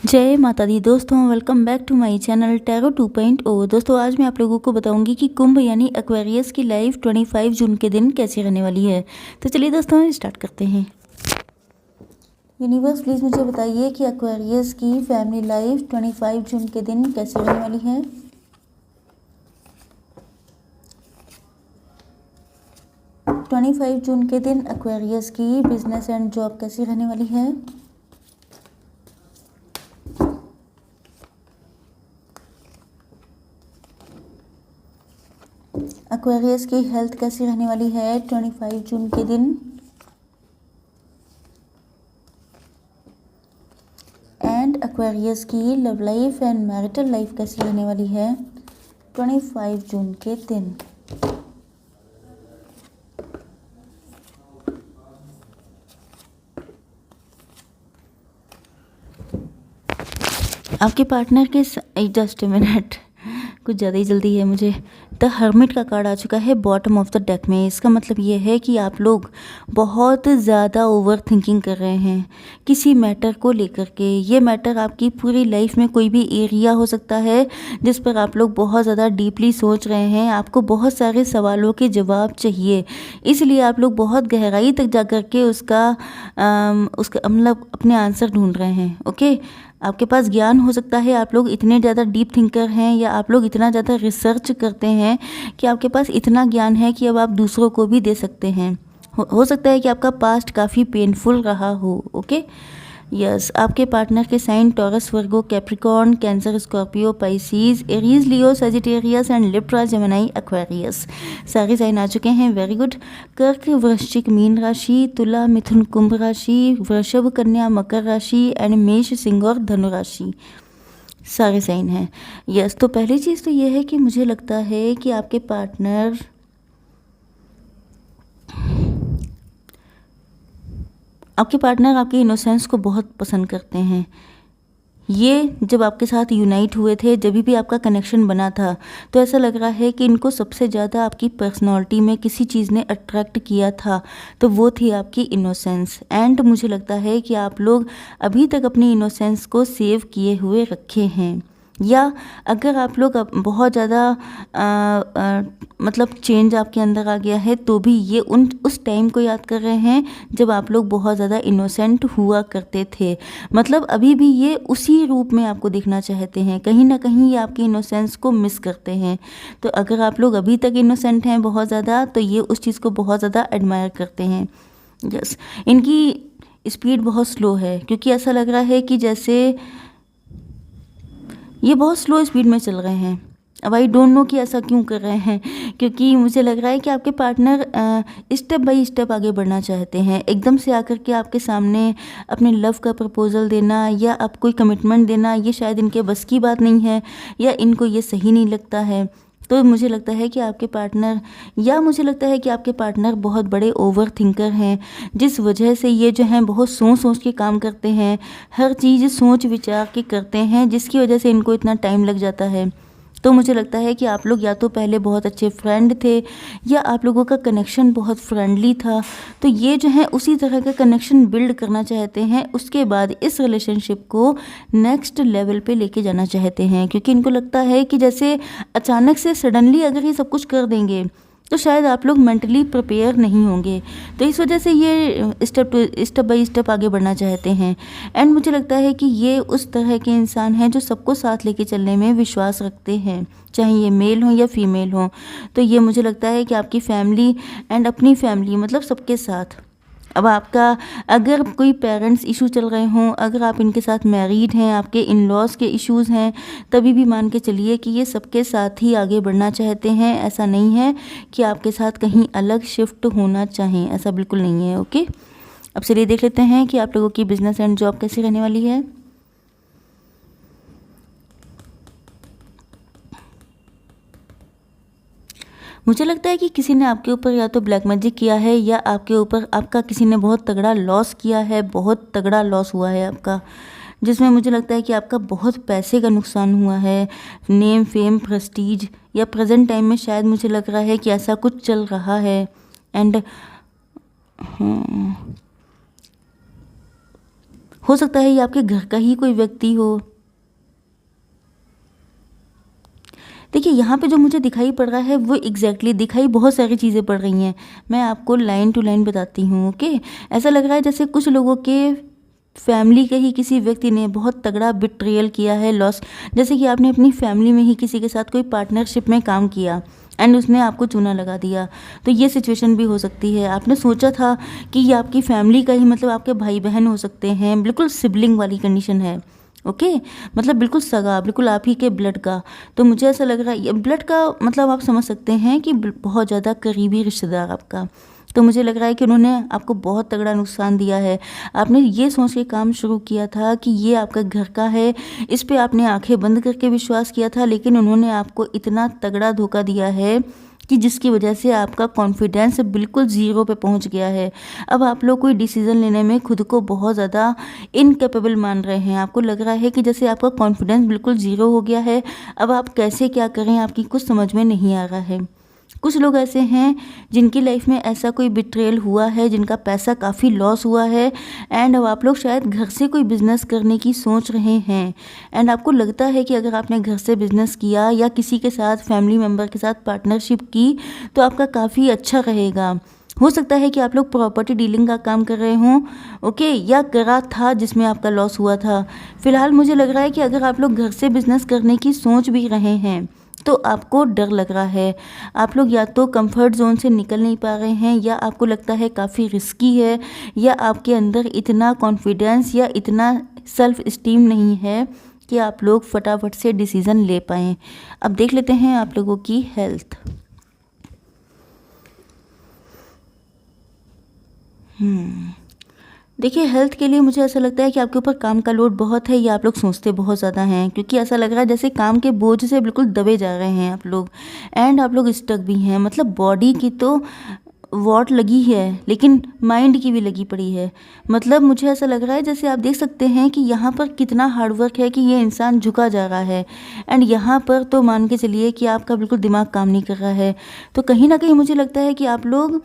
जय माता दी दोस्तों, welcome back to my channel tarot 2.0। दोस्तों आज मैं आप लोगों को बताऊंगी कि कुंभ यानी एक्वेरियस की लाइफ 25 जून के दिन कैसे रहने वाली है। तो चलिए दोस्तों स्टार्ट करते हैं। यूनिवर्स प्लीज़ मुझे बताइए कि एक्वेरियस की फैमिली लाइफ 25 जून के दिन कैसे रहने वाली है। ट्वेंटी 25 जून के दिन एक्वेरियस की बिजनेस एंड जॉब कैसी रहने वाली है। एक्वेरियस की हेल्थ कैसी रहने वाली है 25 जून के दिन। एंड एक्वेरियस की love life and marital life कैसी रहने वाली है 25 जून के दिन। आपके पार्टनर के जस्ट ए मिनट, कुछ ज़्यादा ही जल्दी है मुझे। द हर्मिट का कार्ड आ चुका है बॉटम ऑफ द डेक में। इसका मतलब ये है कि आप लोग बहुत ज़्यादा ओवर थिंकिंग कर रहे हैं किसी मैटर को लेकर के। ये मैटर आपकी पूरी लाइफ में कोई भी एरिया हो सकता है जिस पर आप लोग बहुत ज़्यादा डीपली सोच रहे हैं। आपको बहुत सारे सवालों के जवाब चाहिए, इसलिए आप लोग बहुत गहराई तक जा कर के उसका मतलब अपने आंसर ढूंढ रहे हैं। ओके, आपके पास ज्ञान हो सकता है, आप लोग इतने ज़्यादा डीप थिंकर हैं या आप लोग इतना ज़्यादा रिसर्च करते हैं कि आपके पास इतना ज्ञान है कि अब आप दूसरों को भी दे सकते हैं। हो सकता है कि आपका पास्ट काफ़ी पेनफुल रहा हो। ओके यस, आपके पार्टनर के sign Taurus, Virgo, Capricorn, Cancer, Scorpio, Pisces, Aries, Leo, Sagittarius and Libra, Gemini, Aquarius सारे साइन आ चुके हैं। Very good. कर्क, वृश्चिक, मीन राशि, तुला, मिथुन, कुंभ राशि, वृषभ, कन्या, मकर राशि एंड मेष, सिंह और धनु राशि सारे साइन हैं। यस, तो पहली चीज़ तो ये है कि मुझे लगता है कि आपके पार्टनर आपके इनोसेंस को बहुत पसंद करते हैं। ये जब आपके साथ यूनाइट हुए थे, जब भी आपका कनेक्शन बना था, तो ऐसा लग रहा है कि इनको सबसे ज़्यादा आपकी पर्सनालिटी में किसी चीज़ ने अट्रैक्ट किया था, तो वो थी आपकी इनोसेंस। एंड मुझे लगता है कि आप लोग अभी तक अपनी इनोसेंस को सेव किए हुए रखे हैं, या अगर आप लोग बहुत ज़्यादा मतलब चेंज आपके अंदर आ गया है तो भी ये उस टाइम को याद कर रहे हैं जब आप लोग बहुत ज़्यादा इनोसेंट हुआ करते थे। मतलब अभी भी ये उसी रूप में आपको दिखना चाहते हैं, कहीं ना कहीं ये आपकी इनोसेंस को मिस करते हैं। तो अगर आप लोग अभी तक इनोसेंट हैं बहुत ज़्यादा, तो ये उस चीज़ को बहुत ज़्यादा एडमायर करते हैं। यस, इनकी स्पीड बहुत स्लो है, क्योंकि ऐसा लग रहा है कि जैसे ये बहुत स्लो स्पीड में चल रहे हैं। अब आई डोंट नो कि ऐसा क्यों कर रहे हैं, क्योंकि मुझे लग रहा है कि आपके पार्टनर स्टेप बाय स्टेप आगे बढ़ना चाहते हैं। एकदम से आकर के आपके सामने अपने लव का प्रपोजल देना या आप कोई कमिटमेंट देना, ये शायद इनके बस की बात नहीं है, या इनको ये सही नहीं लगता है। तो मुझे लगता है कि आपके पार्टनर बहुत बड़े ओवर थिंकर हैं, जिस वजह से ये जो हैं बहुत सोच सोच के काम करते हैं, हर चीज़ सोच विचार के करते हैं, जिसकी वजह से इनको इतना टाइम लग जाता है। तो मुझे लगता है कि आप लोग या तो पहले बहुत अच्छे फ्रेंड थे, या आप लोगों का कनेक्शन बहुत फ्रेंडली था, तो ये जो है उसी तरह का कनेक्शन बिल्ड करना चाहते हैं। उसके बाद इस रिलेशनशिप को नेक्स्ट लेवल पे लेके जाना चाहते हैं, क्योंकि इनको लगता है कि जैसे अचानक से सडनली अगर ये सब कुछ कर देंगे तो शायद आप लोग मेंटली प्रिपेयर नहीं होंगे। तो इस वजह से ये स्टेप बाय स्टेप आगे बढ़ना चाहते हैं। एंड मुझे लगता है कि ये उस तरह के इंसान हैं जो सबको साथ लेके चलने में विश्वास रखते हैं, चाहे ये मेल हो या फीमेल हो। तो ये मुझे लगता है कि आपकी फैमिली एंड अपनी फैमिली, मतलब सबके साथ। अब आपका अगर कोई पेरेंट्स इशू चल रहे हों, अगर आप इनके साथ मैरिड हैं, आपके इन लॉज के इश्यूज़ हैं, तभी भी मान के चलिए कि ये सबके साथ ही आगे बढ़ना चाहते हैं। ऐसा नहीं है कि आपके साथ कहीं अलग शिफ्ट होना चाहें, ऐसा बिल्कुल नहीं है। ओके, अब चलिए देख लेते हैं कि आप लोगों की बिजनेस एंड जॉब कैसी रहने वाली है। मुझे लगता है कि किसी ने आपके ऊपर या तो ब्लैक मैजिक किया है, या आपके ऊपर आपका किसी ने बहुत तगड़ा लॉस किया है, बहुत तगड़ा लॉस हुआ है आपका, जिसमें मुझे लगता है कि आपका बहुत पैसे का नुकसान हुआ है, नेम, फेम, प्रेस्टीज, या प्रेजेंट टाइम में शायद मुझे लग रहा है कि ऐसा कुछ चल रहा है। एंड हो सकता है ये आपके घर का ही कोई व्यक्ति हो। देखिए यहाँ पे जो मुझे दिखाई पड़ रहा है वो एग्जैक्टली दिखाई बहुत सारी चीज़ें पड़ रही हैं। मैं आपको लाइन टू लाइन बताती हूँ। ओके, ऐसा लग रहा है जैसे कुछ लोगों के फैमिली के ही किसी व्यक्ति ने बहुत तगड़ा बिट्रेयल किया है, लॉस। जैसे कि आपने अपनी फैमिली में ही किसी के साथ कोई पार्टनरशिप में काम किया एंड उसने आपको चूना लगा दिया, तो ये सिचुएशन भी हो सकती है। आपने सोचा था कि ये आपकी फैमिली का ही, मतलब आपके भाई बहन हो सकते हैं, बिल्कुल सिबलिंग वाली कंडीशन है। ओके, मतलब बिल्कुल सगा, बिल्कुल आप ही के ब्लड का। तो मुझे ऐसा लग रहा है ये ब्लड का मतलब आप समझ सकते हैं कि बहुत ज़्यादा करीबी रिश्तेदार आपका। तो मुझे लग रहा है कि उन्होंने आपको बहुत तगड़ा नुकसान दिया है। आपने ये सोच के काम शुरू किया था कि ये आपका घर का है, इस पे आपने आंखें बंद करके विश्वास किया था, लेकिन उन्होंने आपको इतना तगड़ा धोखा दिया है कि जिसकी वजह से आपका कॉन्फिडेंस बिल्कुल ज़ीरो पे पहुंच गया है। अब आप लोग कोई डिसीज़न लेने में खुद को बहुत ज़्यादा इनकेपेबल मान रहे हैं। आपको लग रहा है कि जैसे आपका कॉन्फिडेंस बिल्कुल ज़ीरो हो गया है। अब आप कैसे क्या करें आपकी कुछ समझ में नहीं आ रहा है। कुछ लोग ऐसे हैं जिनकी लाइफ में ऐसा कोई बिट्रेयल हुआ है, जिनका पैसा काफ़ी लॉस हुआ है एंड अब आप लोग शायद घर से कोई बिज़नेस करने की सोच रहे हैं एंड आपको लगता है कि अगर आपने घर से बिज़नेस किया या किसी के साथ, फैमिली मेम्बर के साथ पार्टनरशिप की तो आपका काफ़ी अच्छा रहेगा। हो सकता है कि आप लोग प्रॉपर्टी डीलिंग का काम कर रहे हों, ओके, या करा था जिसमें आपका लॉस हुआ था। फिलहाल मुझे लग रहा है कि अगर आप लोग घर से बिज़नेस करने की सोच भी रहे हैं तो आपको डर लग रहा है। आप लोग या तो कंफर्ट जोन से निकल नहीं पा रहे हैं, या आपको लगता है काफ़ी रिस्की है, या आपके अंदर इतना कॉन्फिडेंस या इतना सेल्फ इस्टीम नहीं है कि आप लोग फटाफट से डिसीज़न ले पाएँ। अब देख लेते हैं आप लोगों की हेल्थ। देखिए हेल्थ के लिए मुझे ऐसा लगता है कि आपके ऊपर काम का लोड बहुत है, या आप लोग सोचते बहुत ज़्यादा हैं, क्योंकि ऐसा लग रहा है जैसे काम के बोझ से बिल्कुल दबे जा रहे हैं आप लोग एंड आप लोग स्टक भी हैं। मतलब बॉडी की तो वॉट लगी है लेकिन माइंड की भी लगी पड़ी है। मतलब मुझे ऐसा लग रहा है जैसे आप देख सकते हैं कि यहाँ पर कितना हार्डवर्क है कि ये इंसान झुका जा रहा है एंड यहाँ पर तो मान के चलिए कि आपका बिल्कुल दिमाग काम नहीं कर रहा है। तो कहीं ना कहीं मुझे लगता है कि आप लोग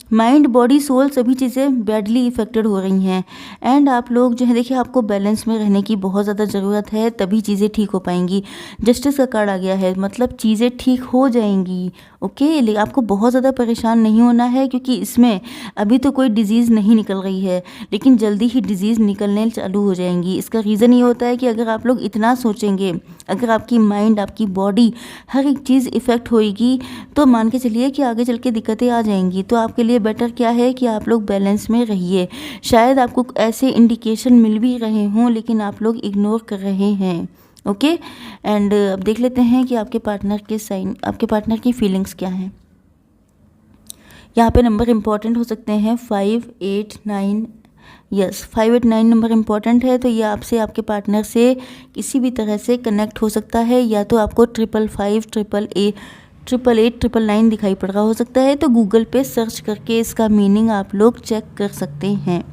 माइंड, बॉडी, सोल सभी चीज़ें बैडली इफ़ेक्टेड हो रही हैं एंड आप लोग जो है, देखिए आपको बैलेंस में रहने की बहुत ज़्यादा ज़रूरत है, तभी चीज़ें ठीक हो पाएंगी। जस्टिस का कार्ड आ गया है, मतलब चीज़ें ठीक हो जाएंगी। ओके, लेकिन आपको बहुत ज़्यादा परेशान नहीं होना है, क्योंकि इसमें अभी तो कोई डिज़ीज़ नहीं निकल रही है, लेकिन जल्दी ही डिज़ीज़ निकलने चालू हो जाएंगी। इसका रीज़न ये होता है कि अगर आप लोग इतना सोचेंगे, अगर आपकी माइंड, आपकी बॉडी, हर एक चीज़ इफ़ेक्ट होएगी, तो मान के चलिए कि आगे चल के दिक्कतें आ जाएंगी। तो आपके लिए बेटर क्या है कि आप लोग बैलेंस में रहिए। शायद आपको ऐसे इंडिकेशन मिल भी रहे हों, लेकिन आप लोग इग्नोर कर रहे हैं। ओके, एंड अब देख लेते हैं कि आपके पार्टनर के साइन, आपके पार्टनर की फीलिंग्स क्या हैं। यहाँ पे नंबर इम्पॉर्टेंट हो सकते हैं 5, 8, 9। यस, 5, 8, 9 नंबर इम्पॉर्टेंट है, तो ये आपसे, आपके पार्टनर से किसी भी तरह से कनेक्ट हो सकता है, या तो आपको 555, 888, 999 दिखाई पड़ रहा हो सकता है। तो गूगल पे सर्च करके इसका मीनिंग आप लोग चेक कर सकते हैं।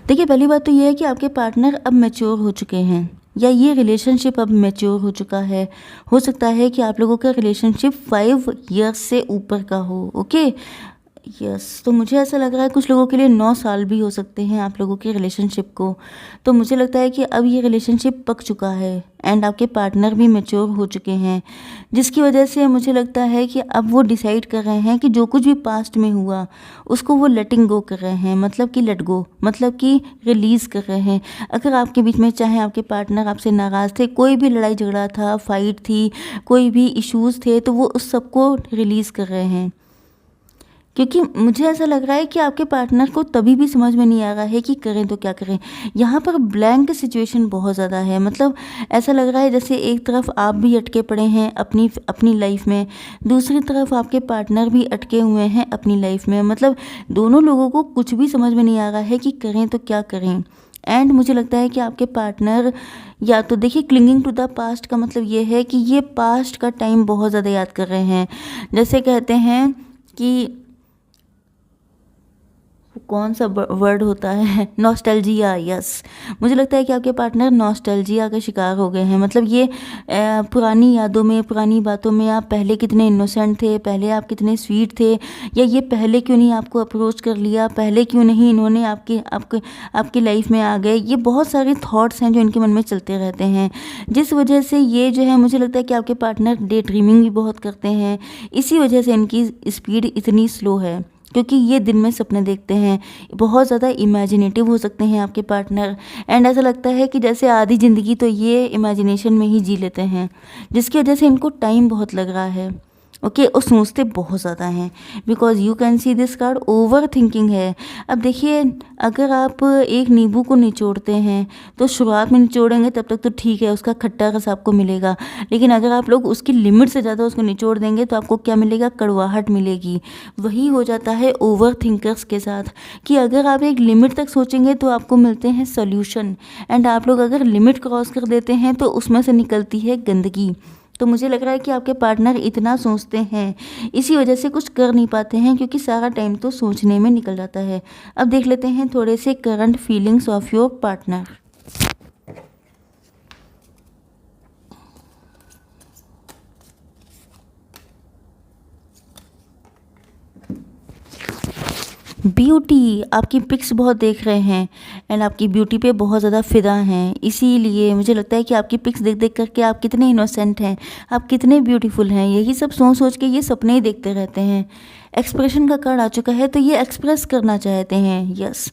देखिए पहली बात तो ये है कि आपके पार्टनर अब मैच्योर हो चुके हैं, या ये रिलेशनशिप अब मैच्योर हो चुका है। हो सकता है कि आप लोगों का रिलेशनशिप 5 ईयर्स से ऊपर का हो। ओके, यस, तो मुझे ऐसा लग रहा है कुछ लोगों के लिए 9 साल भी हो सकते हैं आप लोगों के रिलेशनशिप को। तो मुझे लगता है कि अब ये रिलेशनशिप पक चुका है एंड आपके पार्टनर भी मैच्योर हो चुके हैं, जिसकी वजह से मुझे लगता है कि अब वो डिसाइड कर रहे हैं कि जो कुछ भी पास्ट में हुआ उसको वो लेटिंग गो कर रहे हैं, मतलब कि लेट गो, मतलब कि रिलीज़ कर रहे हैं। अगर आपके बीच में, चाहे आपके पार्टनर आपसे नाराज़ थे, कोई भी लड़ाई झगड़ा था, फाइट थी, कोई भी इश्यूज़ थे, तो वो उस सबको रिलीज़ कर रहे हैं। क्योंकि मुझे ऐसा लग रहा है कि आपके पार्टनर को तभी भी समझ में नहीं आ रहा है कि करें तो क्या करें। यहाँ पर ब्लैंक सिचुएशन बहुत ज़्यादा है। मतलब ऐसा लग रहा है जैसे एक तरफ आप भी अटके पड़े हैं अपनी अपनी लाइफ में, दूसरी तरफ आपके पार्टनर भी अटके हुए हैं अपनी लाइफ में। मतलब दोनों लोगों को कुछ भी समझ में नहीं आ रहा है कि करें तो क्या करें। एंड मुझे लगता है कि आपके पार्टनर, या तो देखिए क्लिंगिंग टू द पास्ट का मतलब ये है कि ये पास्ट का टाइम बहुत ज़्यादा याद कर रहे हैं। जैसे कहते हैं कि कौन सा वर्ड होता है, नॉस्टैल्जिया, यस। मुझे लगता है कि आपके पार्टनर नॉस्टैल्जिया का शिकार हो गए हैं। मतलब ये पुरानी यादों में, पुरानी बातों में, आप पहले कितने इनोसेंट थे, पहले आप कितने स्वीट थे, या ये पहले क्यों नहीं आपको अप्रोच कर लिया, पहले क्यों नहीं इन्होंने आपकी लाइफ में आ गए। ये बहुत सारे थॉट्स हैं जो इनके मन में चलते रहते हैं, जिस वजह से ये जो है, मुझे लगता है कि आपके पार्टनर डे ड्रीमिंग भी बहुत करते हैं। इसी वजह से इनकी स्पीड इतनी स्लो है, क्योंकि ये दिन में सपने देखते हैं, बहुत ज़्यादा इमेजिनेटिव हो सकते हैं आपके पार्टनर। एंड ऐसा लगता है कि जैसे आधी ज़िंदगी तो ये इमेजिनेशन में ही जी लेते हैं, जिसकी वजह से इनको टाइम बहुत लग रहा है। ओके, और सोचते बहुत ज़्यादा हैं, because you can see this card over thinking है। अब देखिए, अगर आप एक नींबू को निचोड़ते हैं तो शुरुआत में निचोड़ेंगे तब तक तो ठीक है, उसका खट्टा रस आपको मिलेगा। लेकिन अगर आप लोग उसकी लिमिट से ज़्यादा उसको निचोड़ देंगे तो आपको क्या मिलेगा, कड़वाहट मिलेगी। वही हो जाता है ओवर थिंकर्स के साथ, कि अगर आप एक लिमिट तक सोचेंगे तो आपको मिलते हैं सोल्यूशन, एंड आप लोग अगर लिमिट क्रॉस कर देते हैं तो उसमें से निकलती है गंदगी। तो मुझे लग रहा है कि आपके पार्टनर इतना सोचते हैं, इसी वजह से कुछ कर नहीं पाते हैं, क्योंकि सारा टाइम तो सोचने में निकल जाता है। अब देख लेते हैं थोड़े से current feelings of your partner. Beauty, आपकी पिक्स बहुत देख रहे हैं एंड आपकी ब्यूटी पे बहुत ज़्यादा फ़िदा हैं। इसीलिए मुझे लगता है कि आपकी पिक्स देख देख करके आप कितने इनोसेंट हैं, आप कितने ब्यूटीफुल हैं, यही सब सोच सोच के ये सपने ही देखते रहते हैं। एक्सप्रेशन का कार्ड आ चुका है, तो ये एक्सप्रेस करना चाहते हैं। यस,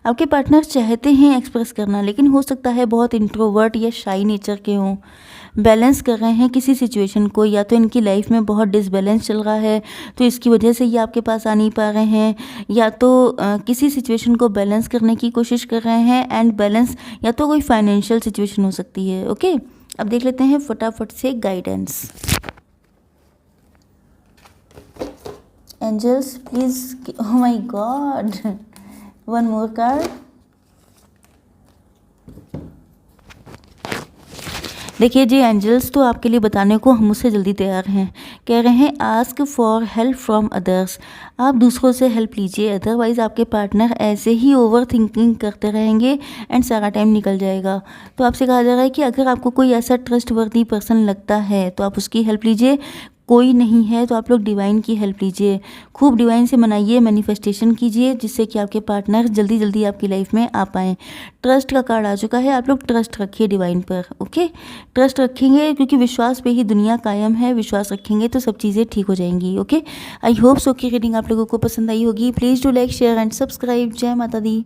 आपके पार्टनर चाहते हैं एक्सप्रेस करना, लेकिन हो सकता है बहुत इंट्रोवर्ट या शाई नेचर के हों। बैलेंस कर रहे हैं किसी सिचुएशन को, या तो इनकी लाइफ में बहुत डिसबैलेंस चल रहा है तो इसकी वजह से ये आपके पास आ नहीं पा रहे हैं, या तो किसी सिचुएशन को बैलेंस करने की कोशिश कर रहे हैं। एंड बैलेंस या तो कोई फाइनेंशियल सिचुएशन हो सकती है। ओके, अब देख लेते हैं फटाफट से guidance. Angels please, oh my god, one more card. देखिए जी, एंजल्स तो आपके लिए बताने को हम मुझसे जल्दी तैयार हैं। कह रहे हैं ask for help from others, आप दूसरों से हेल्प लीजिए, अदरवाइज़ आपके पार्टनर ऐसे ही ओवर थिंकिंग करते रहेंगे एंड सारा टाइम निकल जाएगा। तो आपसे कहा जा रहा है कि अगर आपको कोई ऐसा ट्रस्ट वर्दी पर्सन लगता है तो आप उसकी हेल्प लीजिए, कोई नहीं है तो आप लोग डिवाइन की हेल्प लीजिए, खूब डिवाइन से मनाइए, मैनिफेस्टेशन कीजिए, जिससे कि आपके पार्टनर जल्दी जल्दी आपकी लाइफ में आ पाएँ। ट्रस्ट का कार्ड आ चुका है, आप लोग ट्रस्ट रखिए डिवाइन पर। ओके, ट्रस्ट रखेंगे क्योंकि विश्वास पे ही दुनिया कायम है, विश्वास रखेंगे तो सब चीज़ें ठीक हो जाएंगी। ओके, आई होप सो की रीडिंग आप लोगों को पसंद आई होगी। Please do like, share and subscribe. जय माता दी।